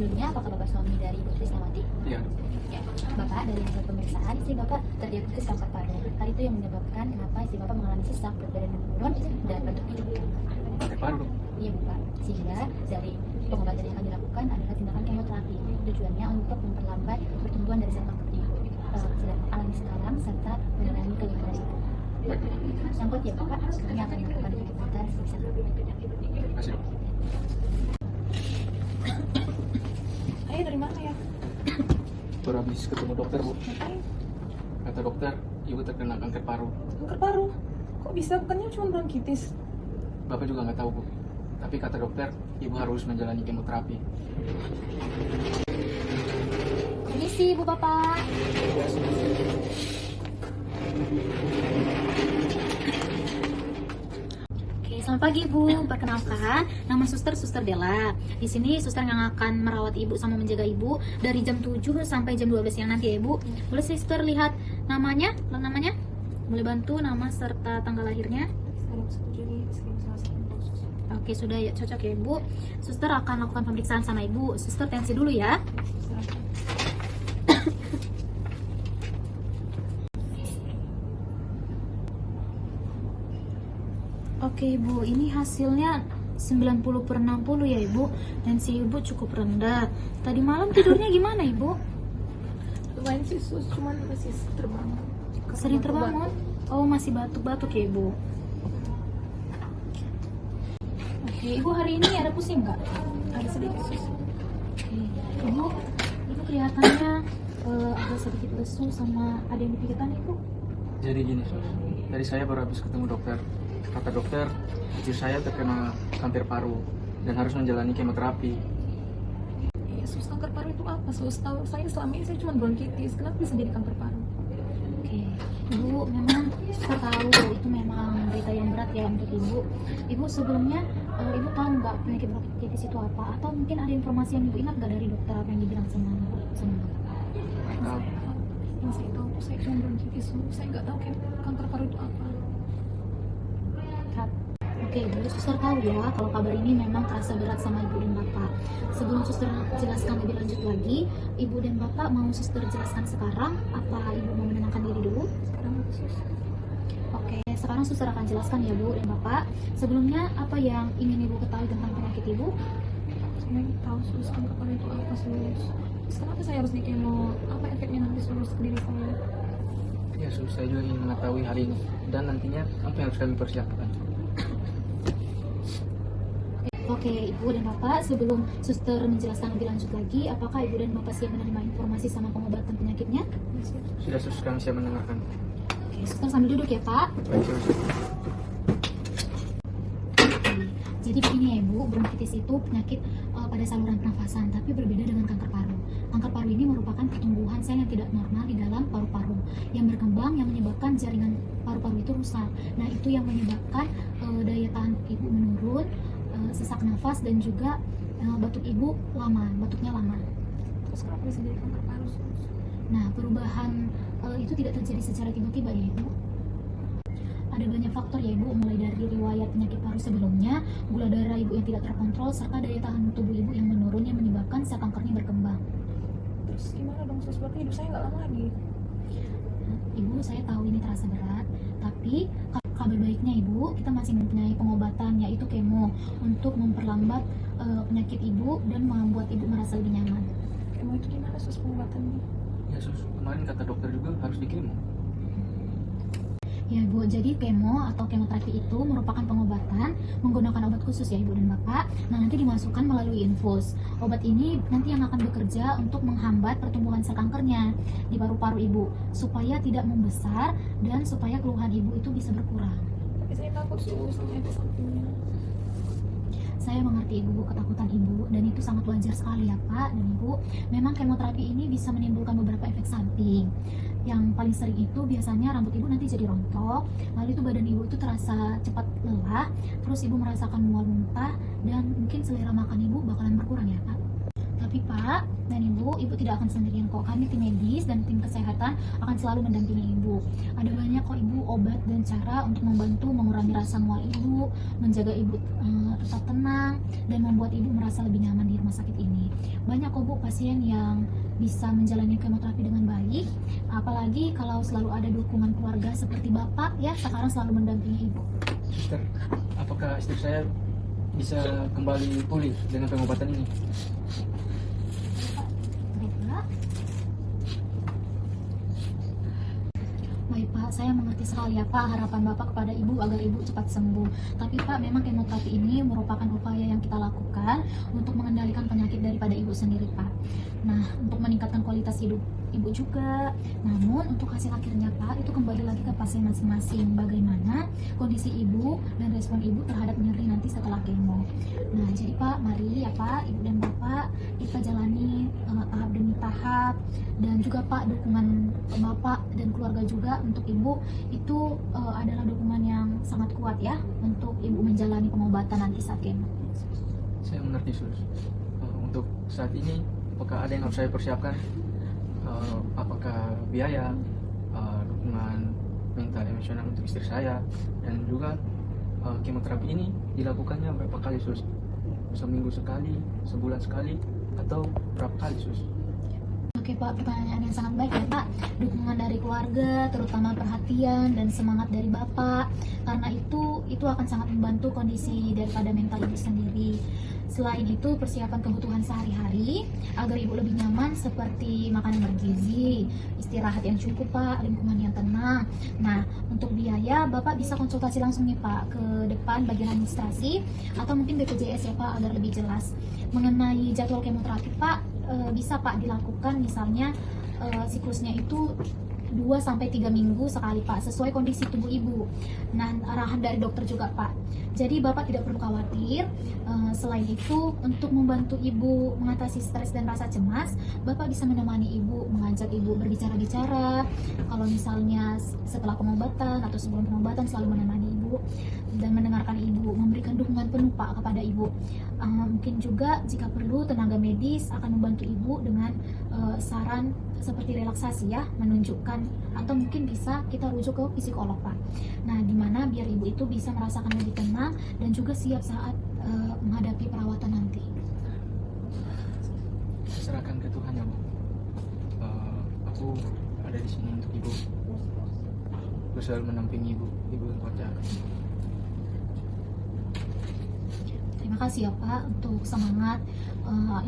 Sebelumnya, apakah Bapak suami dari Ibu Trisnawati? Iya. Ya. Bapak, dari hasil pemeriksaan, istri Bapak terdiagnosis kanker paru. Hal itu yang menyebabkan kenapa istri Bapak mengalami sesak, berat badan menurun, dan bentuknya juga berubah. Kanker paru dong. Iya, Bapak. Sehingga dari pengobatan yang akan dilakukan adalah tindakan kemoterapi. Tujuannya untuk memperlambat pertumbuhan dari sel kanker ibu sedang alami sekarang serta mengurangi kelebihan ibu. Baik. Sangkut ya Bapak, kami akan melakukan pengobatan sebisa mungkin. Terima kasih dok. Ayah dari mana ya? Baru habis ketemu dokter bu. Ngapain? Kata dokter, ibu terkena kanker paru. Kanker paru? Kok bisa? Bukannya cuma bronkitis? Bapak juga nggak tahu bu. Tapi kata dokter, ibu harus menjalani kemoterapi. Permisi Bu Bapak. Oke, selamat pagi Bu. Perkenalkan, nama Suster Della. Di sini suster yang akan merawat Ibu sama menjaga Ibu dari jam 7 sampai jam 12 siang nanti ya Ibu. Boleh Suster lihat namanya? Boleh bantu nama serta tanggal lahirnya? Sekarang 1 Juni 1980. Oke, sudah ya, cocok ya Ibu. Suster akan lakukan pemeriksaan sama Ibu. Suster tensi dulu ya. Oke Ibu, ini hasilnya 90/60 ya Ibu. Tensi Ibu cukup rendah. Tadi malam tidurnya gimana Ibu? Lumayan sih sus, cuman masih terbangun. Sering terbangun? Oh, masih batuk-batuk ya Ibu. Oke, Ibu hari ini ada pusing nggak? Ada sedikit sus. Oke, Ibu kelihatannya agak sedikit lesu sama ada yang di pikiran Ibu. Jadi gini, tadi saya baru habis ketemu dokter. Kata dokter, istri saya terkena kanker paru dan harus menjalani kemoterapi. Iya sus, kanker paru itu apa sus? Tahu saya selama ini saya cuma bronkitis. Kenapa bisa jadi kanker paru? Oke, Ibu memang suka tahu itu memang berita yang berat ya untuk Ibu. Ibu sebelumnya Ibu tahu nggak penyakit bronkitis itu apa? Atau mungkin ada informasi yang Ibu ingat nggak dari dokter apa yang dibilang sama Bapak? Nah, Yang saya tahu saya cuma bronkitis. Saya nggak tahu kanker paru itu apa. Oke, Ibu, suster tahu ya kalau kabar ini memang terasa berat sama Ibu dan Bapak. Sebelum suster jelaskan lebih lanjut lagi, Ibu dan Bapak mau suster jelaskan sekarang apa Ibu mau menenangkan diri dulu? Sekarang apa sus? Oke, sekarang suster akan jelaskan ya Bu dan Bapak. Sebelumnya apa yang ingin Ibu ketahui tentang penyakit Ibu? Saya ingin tahu sus, kanker paru itu apa sus? Terus kenapa saya harus di kemo? Apa efeknya nanti sus ke diri saya? ya sus, saya juga ingin mengetahui hal ini dan nantinya apa yang harus kami persiapkan. Oke, Ibu dan Bapak, sebelum suster menjelaskan lebih lanjut lagi, apakah Ibu dan Bapak siap menerima informasi sama pengobatan penyakitnya? Sudah sus, kami siap mendengarkan. Oke, suster sambil duduk ya Pak. Baik sus. Jadi begini ya Ibu, bronkitis itu penyakit pada saluran pernafasan, tapi berbeda dengan kanker paru. Kanker paru ini merupakan pertumbuhan sel yang tidak normal di dalam paru-paru yang berkembang yang menyebabkan jaringan paru-paru itu rusak. Nah, itu yang menyebabkan daya tahan Ibu menurun, sesak nafas dan juga batuknya lama. Terus kenapa bisa jadi kanker paru sus? Nah, perubahan itu tidak terjadi secara tiba-tiba ya Ibu. Ada banyak faktor ya Ibu, mulai dari riwayat penyakit paru sebelumnya, gula darah Ibu yang tidak terkontrol, serta daya tahan tubuh Ibu yang menurun yang menyebabkan sel kankernya berkembang. Terus gimana dong sus? Berarti hidup saya nggak lama lagi. Ibu, saya tahu ini terasa berat, tapi kabar baiknya Ibu, kita masih mempunyai pengobatan yaitu kemo untuk memperlambat penyakit Ibu dan membuat Ibu merasa lebih nyaman. Kemo itu gimana sus pengobatannya? Ya sus, kemarin kata dokter juga harus di kemo. Ya Ibu, jadi kemo atau kemoterapi itu merupakan pengobatan menggunakan obat khusus ya Ibu dan Bapak. Nah, nanti dimasukkan melalui infus. Obat ini nanti yang akan bekerja untuk menghambat pertumbuhan sel kankernya di paru-paru Ibu supaya tidak membesar dan supaya keluhan Ibu itu bisa berkurang. Tapi saya takut sus sama efek sampingnya. Saya mengerti Ibu ketakutan Ibu dan itu sangat wajar sekali ya Pak dan Ibu. Memang kemoterapi ini bisa menimbulkan beberapa efek samping. Yang paling sering itu biasanya rambut Ibu nanti jadi rontok, lalu itu badan Ibu itu terasa cepat lelah, terus Ibu merasakan mual muntah dan mungkin selera makan Ibu bakalan berkurang ya Pak. Tapi Pak dan Ibu tidak akan sendirian kok. Kami tim medis dan tim kesehatan akan selalu mendampingi Ibu. Ada banyak kok Ibu obat dan cara untuk membantu mengurangi rasa mual Ibu, menjaga Ibu tetap tenang, dan membuat Ibu merasa lebih nyaman di rumah sakit ini. Banyak kok Bu pasien yang bisa menjalani kemoterapi dengan baik, apalagi kalau selalu ada dukungan keluarga seperti Bapak ya sekarang selalu mendampingi Ibu. Suster, apakah istri saya bisa kembali pulih dengan pengobatan ini? Bapak. Baik Pak, saya mengerti sekali ya Pak harapan Bapak kepada Ibu agar Ibu cepat sembuh. Tapi Pak, memang kemoterapi ini merupakan upaya yang kita lakukan untuk mengendalikan penyakit daripada Ibu sendiri Pak. Nah, untuk meningkatkan kualitas hidup Ibu juga. Namun untuk hasil akhirnya Pak, itu kembali lagi ke pasien masing-masing. Bagaimana kondisi Ibu dan respon Ibu terhadap nyeri nanti setelah kemo. Nah, jadi Pak, mari ya Pak, Ibu dan Bapak, kita jalani tahap demi tahap. Dan juga Pak, dukungan Bapak dan keluarga juga untuk Ibu itu adalah dukungan yang sangat kuat ya untuk Ibu menjalani pengobatan nanti saat kemo. Saya mengerti sus. Untuk saat ini, apakah ada yang harus saya persiapkan? Apakah biaya, dukungan mental emosional untuk istri saya, dan juga kemoterapi ini dilakukannya berapa kali sus? Seminggu sekali, sebulan sekali, atau berapa kali sus? Oke Pak, pertanyaan yang sangat baik ya Pak. Dukungan dari keluarga, terutama perhatian dan semangat dari Bapak, karena itu akan sangat membantu kondisi daripada mental Ibu sendiri. Selain itu, persiapan kebutuhan sehari-hari agar Ibu lebih nyaman seperti makanan bergizi, istirahat yang cukup Pak, lingkungan yang tenang. Nah, untuk biaya Bapak bisa konsultasi langsung nih Pak ke depan bagian administrasi atau mungkin BPJS ya Pak agar lebih jelas. Mengenai jadwal kemoterapi Pak, bisa Pak dilakukan misalnya siklusnya itu 2-3 minggu sekali Pak, sesuai kondisi tubuh Ibu. Nah, arahan dari dokter juga Pak. Jadi Bapak tidak perlu khawatir. Selain itu, untuk membantu Ibu mengatasi stres dan rasa cemas, Bapak bisa menemani Ibu, mengajak Ibu berbicara-bicara. Kalau misalnya setelah pengobatan atau sebelum pengobatan selalu menemani Ibu dan mendengarkan Ibu, memberikan dukungan penuh Pak kepada Ibu. Mungkin juga jika perlu tenaga medis akan membantu Ibu dengan saran seperti relaksasi ya, menunjukkan atau mungkin bisa kita rujuk ke psikolog Pak. Nah, dimana biar Ibu itu bisa merasakan lebih tenang dan juga siap saat menghadapi perawatan nanti. Serahkan ke Tuhan ya Bu. Aku ada di sini untuk Ibu. Aku selalu mendampingi Ibu yang kuat ya. Terima kasih ya Pak untuk semangat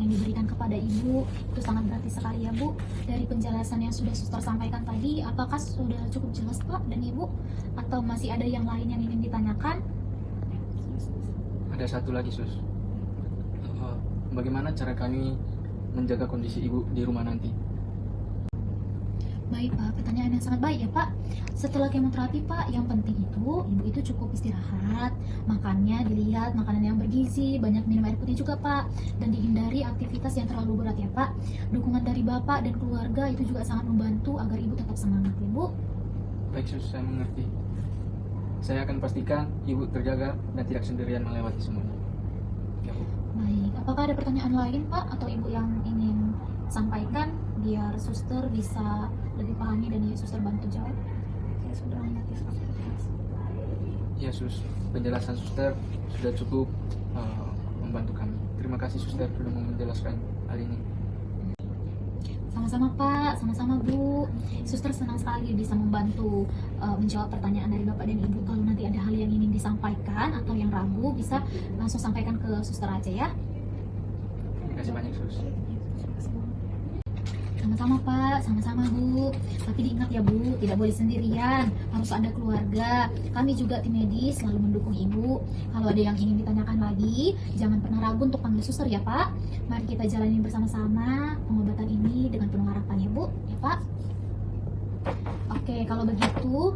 yang diberikan kepada Ibu, itu sangat berarti sekali ya Bu. Dari penjelasan yang sudah suster sampaikan tadi, apakah sudah cukup jelas Pak dan Ibu? Atau masih ada yang lain yang ingin ditanyakan? Ada satu lagi sus. Bagaimana cara kami menjaga kondisi Ibu di rumah nanti? Baik Pak, pertanyaan yang sangat baik ya Pak. Setelah kemoterapi Pak, yang penting itu Ibu itu cukup istirahat, makannya dilihat makanan yang bergizi, banyak minum air putih juga Pak, dan dihindari aktivitas yang terlalu berat ya Pak. Dukungan dari Bapak dan keluarga itu juga sangat membantu agar Ibu tetap semangat ya Bu. Baik sus, saya mengerti. Saya akan pastikan Ibu terjaga dan tidak sendirian melewati semuanya. Ya Bu. Baik, apakah ada pertanyaan lain Pak atau Ibu yang ingin sampaikan biar suster bisa lebih pahami dan ya suster bantu jawab? Saya sudah mengerti seperti itu. Ya sus, penjelasan suster sudah cukup membantu kami. Terima kasih suster sudah menjelaskan hal ini. Sama-sama Pak, sama-sama Bu. Suster senang sekali bisa membantu menjawab pertanyaan dari Bapak dan Ibu. Kalau nanti ada hal yang ingin disampaikan atau yang ragu, bisa langsung sampaikan ke suster aja ya. Terima kasih banyak sus. Sama-sama Pak, sama-sama Bu. Tapi diingat ya Bu, tidak boleh sendirian, harus ada keluarga. Kami juga tim medis selalu mendukung Ibu. Kalau ada yang ingin ditanyakan lagi, jangan pernah ragu untuk panggil suster ya Pak. Mari kita jalani bersama-sama pengobatan ini dengan penuh harapan ya Bu, ya Pak. Oke, kalau begitu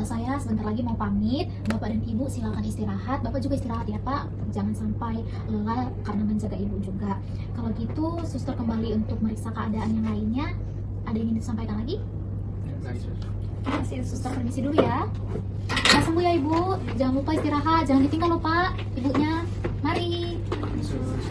saya sebentar lagi mau pamit. Bapak dan Ibu silakan istirahat. Bapak juga istirahat ya Pak. Jangan sampai lelah karena menjaga Ibu juga. Kalau gitu, suster kembali untuk meriksa keadaan yang lainnya. Ada yang ingin disampaikan lagi? Lagi sus. Terima kasih, suster permisi dulu ya. Nah, sembuh ya Ibu. Jangan lupa istirahat. Jangan ditinggal loh Pak. Ibunya. Mari. Sus.